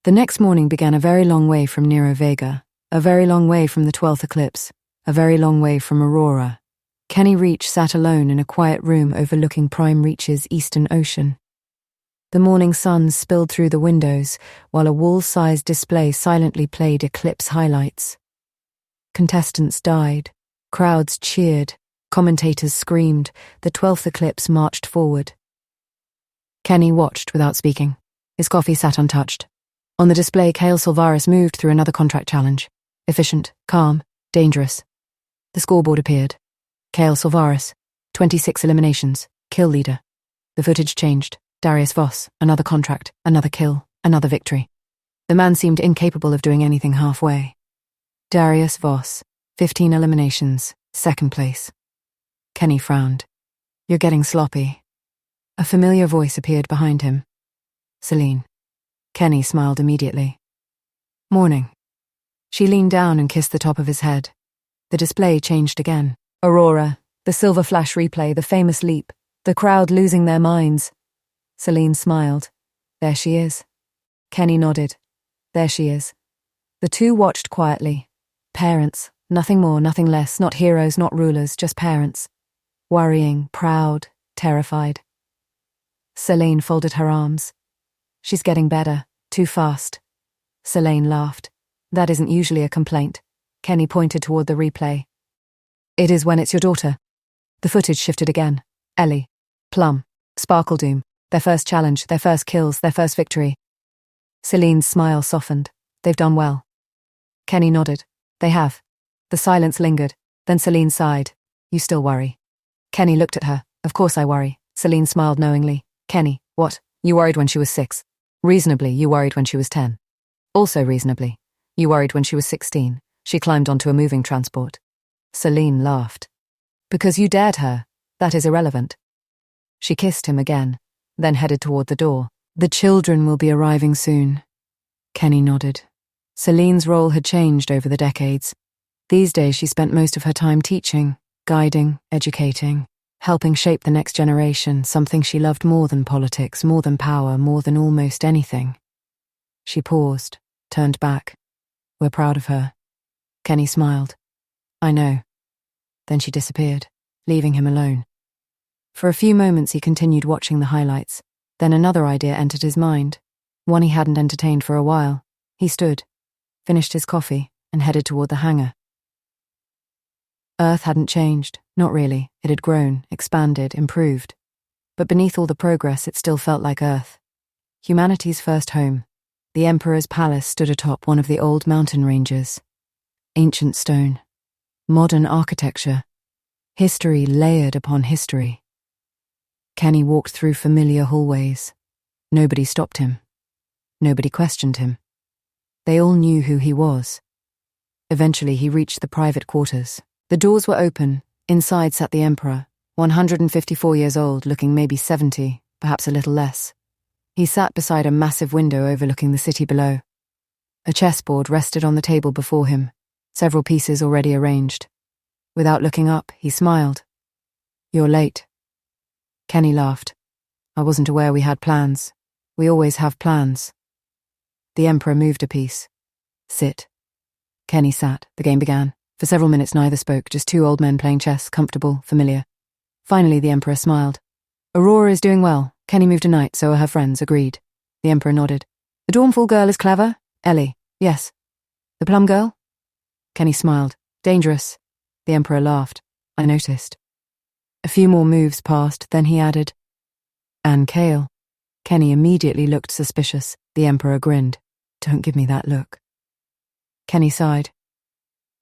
The next morning began a very long way from Nero Vega, a very long way from the 12th eclipse, a very long way from Aurora. Kenny Reach sat alone in a quiet room overlooking Prime Reach's eastern ocean. The morning sun spilled through the windows, while a wall-sized display silently played Eclipse highlights. Contestants died, crowds cheered, commentators screamed, the 12th eclipse marched forward. Kenny watched without speaking. His coffee sat untouched. On the display, Kale Silvaris moved through another contract challenge. Efficient, calm, dangerous. The scoreboard appeared. Kale Silvaris, 26 eliminations, kill leader. The footage changed. Darius Voss, another contract, another kill, another victory. The man seemed incapable of doing anything halfway. Darius Voss, 15 eliminations, second place. Kenny frowned. You're getting sloppy. A familiar voice appeared behind him. Celine. Kenny smiled immediately. Morning. She leaned down and kissed the top of his head. The display changed again. Aurora, the silver flash replay, the famous leap, the crowd losing their minds. Celine smiled. There she is. Kenny nodded. There she is. The two watched quietly. Parents, nothing more, nothing less, not heroes, not rulers, just parents. Worrying, proud, terrified. Celine folded her arms. She's getting better, too fast. Celine laughed. That isn't usually a complaint. Kenny pointed toward the replay. It is when it's your daughter. The footage shifted again. Ellie, Plum, Sparkle Doom, their first challenge, their first kills, their first victory. Celine's smile softened. They've done well. Kenny nodded. They have. The silence lingered. Then Celine sighed. You still worry. Kenny looked at her. Of course I worry. Celine smiled knowingly. Kenny, what? You worried when she was 6. Reasonably, you worried when she was 10. Also reasonably, you worried when she was 16. She climbed onto a moving transport. Celine laughed. Because you dared her, that is irrelevant. She kissed him again, then headed toward the door. The children will be arriving soon. Kenny nodded. Celine's role had changed over the decades. These days she spent most of her time teaching, guiding, educating, helping shape the next generation, something she loved more than politics, more than power, more than almost anything. She paused, turned back. We're proud of her. Kenny smiled. I know. Then she disappeared, leaving him alone. For a few moments he continued watching the highlights. Then another idea entered his mind, one he hadn't entertained for a while. He stood, finished his coffee, and headed toward the hangar. Earth hadn't changed, not really. It had grown, expanded, improved. But beneath all the progress, it still felt like Earth. Humanity's first home. The Emperor's palace stood atop one of the old mountain ranges. Ancient stone. Modern architecture. History layered upon history. Kenny walked through familiar hallways. Nobody stopped him. Nobody questioned him. They all knew who he was. Eventually he reached the private quarters. The doors were open. Inside sat the Emperor, 154 years old, looking maybe 70, perhaps a little less. He sat beside a massive window overlooking the city below. A chessboard rested on the table before him, several pieces already arranged. Without looking up, he smiled. You're late. Kenny laughed. I wasn't aware we had plans. We always have plans. The Emperor moved a piece. Sit. Kenny sat. The game began. For several minutes neither spoke, just two old men playing chess, comfortable, familiar. Finally the Emperor smiled. Aurora is doing well. Kenny moved a knight, so are her friends, agreed. The Emperor nodded. The Dawnfall girl is clever? Ellie. Yes. The Plum girl? Kenny smiled. Dangerous. The Emperor laughed. I noticed. A few more moves passed, then he added, Anne Kale. Kenny immediately looked suspicious. The Emperor grinned. Don't give me that look. Kenny sighed.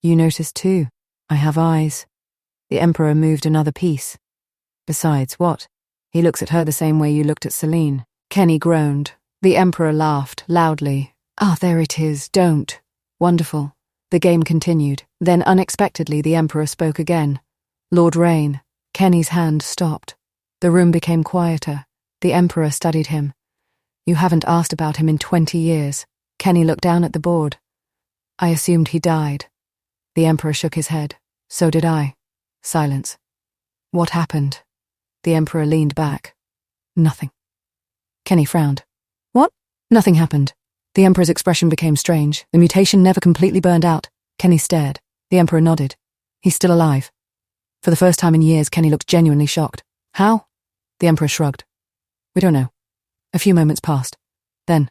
You noticed too. I have eyes. The Emperor moved another piece. Besides, what? He looks at her the same way you looked at Celine. Kenny groaned. The Emperor laughed, loudly. Ah, there it is, don't. Wonderful. The game continued. Then unexpectedly the Emperor spoke again. Lord Rain. Kenny's hand stopped. The room became quieter. The Emperor studied him. You haven't asked about him in 20 years. Kenny looked down at the board. I assumed he died. The Emperor shook his head. So did I. Silence. What happened? The Emperor leaned back. Nothing. Kenny frowned. What? Nothing happened. The Emperor's expression became strange. The mutation never completely burned out. Kenny stared. The Emperor nodded. He's still alive. For the first time in years, Kenny looked genuinely shocked. How? The Emperor shrugged. We don't know. A few moments passed. Then,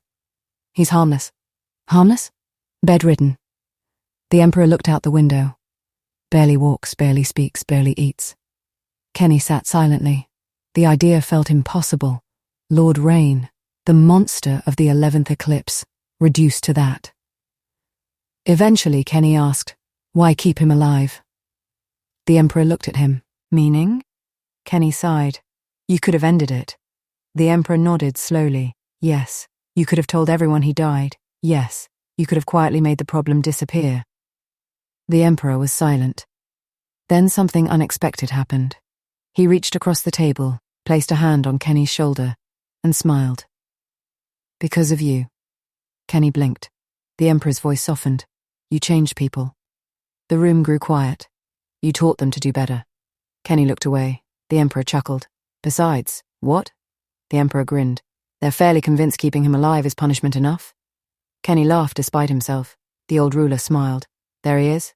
he's harmless. Harmless? Bedridden. The Emperor looked out the window. Barely walks, barely speaks, barely eats. Kenny sat silently. The idea felt impossible. Lord Rain, the monster of the 11th eclipse, reduced to that. Eventually, Kenny asked, why keep him alive? The Emperor looked at him. Meaning? Kenny sighed. You could have ended it. The Emperor nodded slowly. Yes. You could have told everyone he died. Yes. You could have quietly made the problem disappear. The Emperor was silent. Then something unexpected happened. He reached across the table, placed a hand on Kenny's shoulder, and smiled. Because of you. Kenny blinked. The Emperor's voice softened. You changed people. The room grew quiet. You taught them to do better. Kenny looked away. The Emperor chuckled. Besides, what? The Emperor grinned. They're fairly convinced keeping him alive is punishment enough. Kenny laughed despite himself. The old ruler smiled. There he is.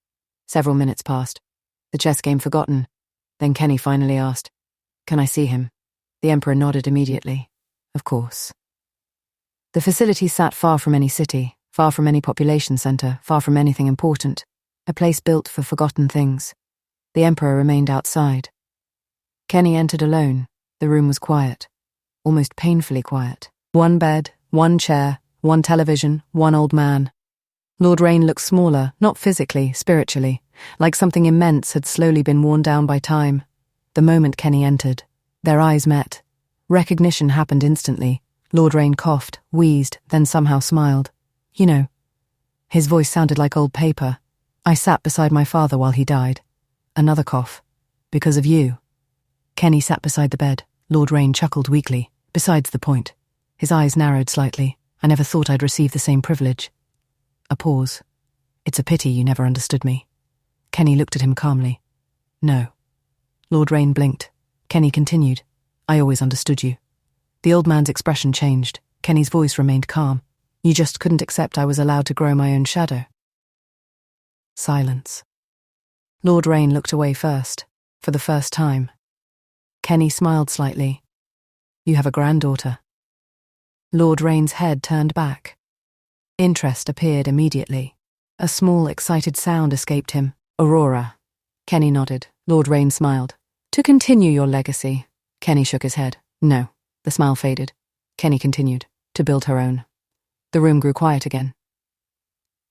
Several minutes passed. The chess game forgotten. Then Kenny finally asked, Can I see him? The Emperor nodded immediately. Of course. The facility sat far from any city, far from any population center, far from anything important. A place built for forgotten things. The Emperor remained outside. Kenny entered alone. The room was quiet. Almost painfully quiet. One bed, one chair, one television, one old man. Lord Rain looked smaller, not physically, spiritually, like something immense had slowly been worn down by time. The moment Kenny entered, their eyes met. Recognition happened instantly. Lord Rain coughed, wheezed, then somehow smiled. You know. His voice sounded like old paper. I sat beside my father while he died. Another cough. Because of you. Kenny sat beside the bed. Lord Rain chuckled weakly. Besides the point. His eyes narrowed slightly. I never thought I'd receive the same privilege. A pause. It's a pity you never understood me. Kenny looked at him calmly. No. Lord Rain blinked. Kenny continued. I always understood you. The old man's expression changed. Kenny's voice remained calm. You just couldn't accept I was allowed to grow my own shadow. Silence. Lord Rain looked away first, for the first time. Kenny smiled slightly. You have a granddaughter. Lord Rain's head turned back. Interest appeared immediately. A small, excited sound escaped him. Aurora. Kenny nodded. Lord Rain smiled. To continue your legacy. Kenny shook his head. No. The smile faded. Kenny continued. To build her own. The room grew quiet again.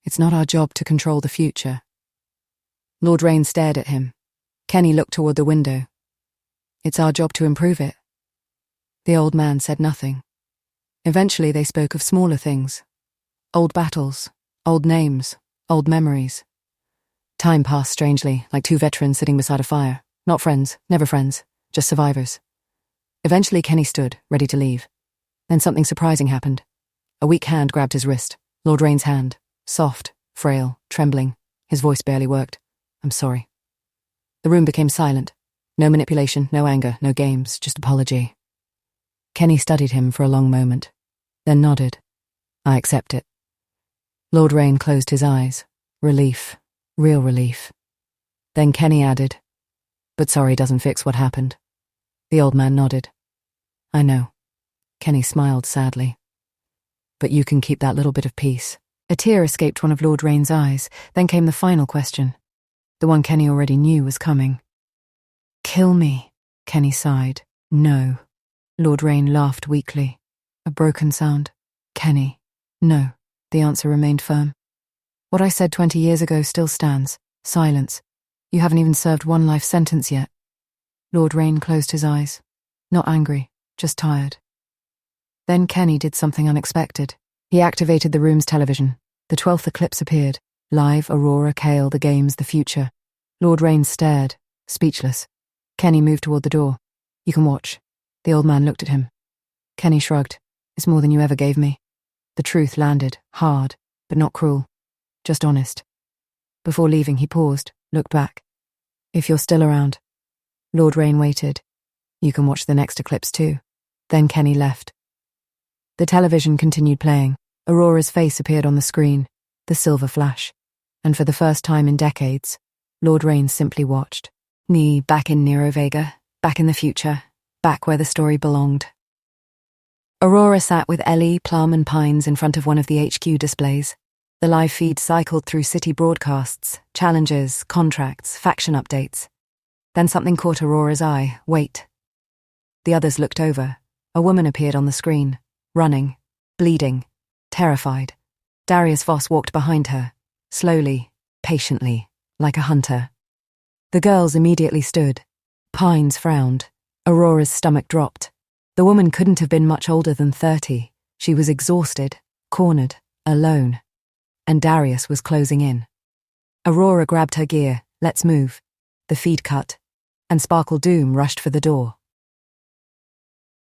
It's not our job to control the future. Lord Rain stared at him. Kenny looked toward the window. It's our job to improve it. The old man said nothing. Eventually they spoke of smaller things. Old battles, old names, old memories. Time passed strangely, like two veterans sitting beside a fire. Not friends, never friends, just survivors. Eventually Kenny stood, ready to leave. Then something surprising happened. A weak hand grabbed his wrist. Lord Rain's hand. Soft, frail, trembling. His voice barely worked. I'm sorry. The room became silent. No manipulation, no anger, no games, just apology. Kenny studied him for a long moment, then nodded. I accept it. Lord Rain closed his eyes. Relief. Real relief. Then Kenny added, but sorry doesn't fix what happened. The old man nodded. I know. Kenny smiled sadly. But you can keep that little bit of peace. A tear escaped one of Lord Rain's eyes. Then came the final question. The one Kenny already knew was coming. Kill me, Kenny sighed. No. Lord Rain laughed weakly. A broken sound. Kenny. No. The answer remained firm. What I said 20 years ago still stands. Silence. You haven't even served one life sentence yet. Lord Rain closed his eyes. Not angry, just tired. Then Kenny did something unexpected. He activated the room's television. The 12th eclipse appeared. Live, Aurora, Kale, the games, the future. Lord Rain stared, speechless. Kenny moved toward the door. You can watch. The old man looked at him. Kenny shrugged. It's more than you ever gave me. The truth landed, hard, but not cruel. Just honest. Before leaving, he paused, looked back. If you're still around. Lord Rain waited. You can watch the next eclipse too. Then Kenny left. The television continued playing. Aurora's face appeared on the screen, the silver flash. And for the first time in decades, Lord Rain simply watched. Back in Nero Vega, back in the future, back where the story belonged. Aurora sat with Ellie, Plum and Pines in front of one of the HQ displays. The live feed cycled through city broadcasts, challenges, contracts, faction updates. Then something caught Aurora's eye. Wait. The others looked over. A woman appeared on the screen, running, bleeding, terrified. Darius Voss walked behind her, slowly, patiently, like a hunter. The girls immediately stood. Pines frowned. Aurora's stomach dropped. The woman couldn't have been much older than 30. She was exhausted, cornered, alone. And Darius was closing in. Aurora grabbed her gear. Let's move. The feed cut. And Sparkle Doom rushed for the door.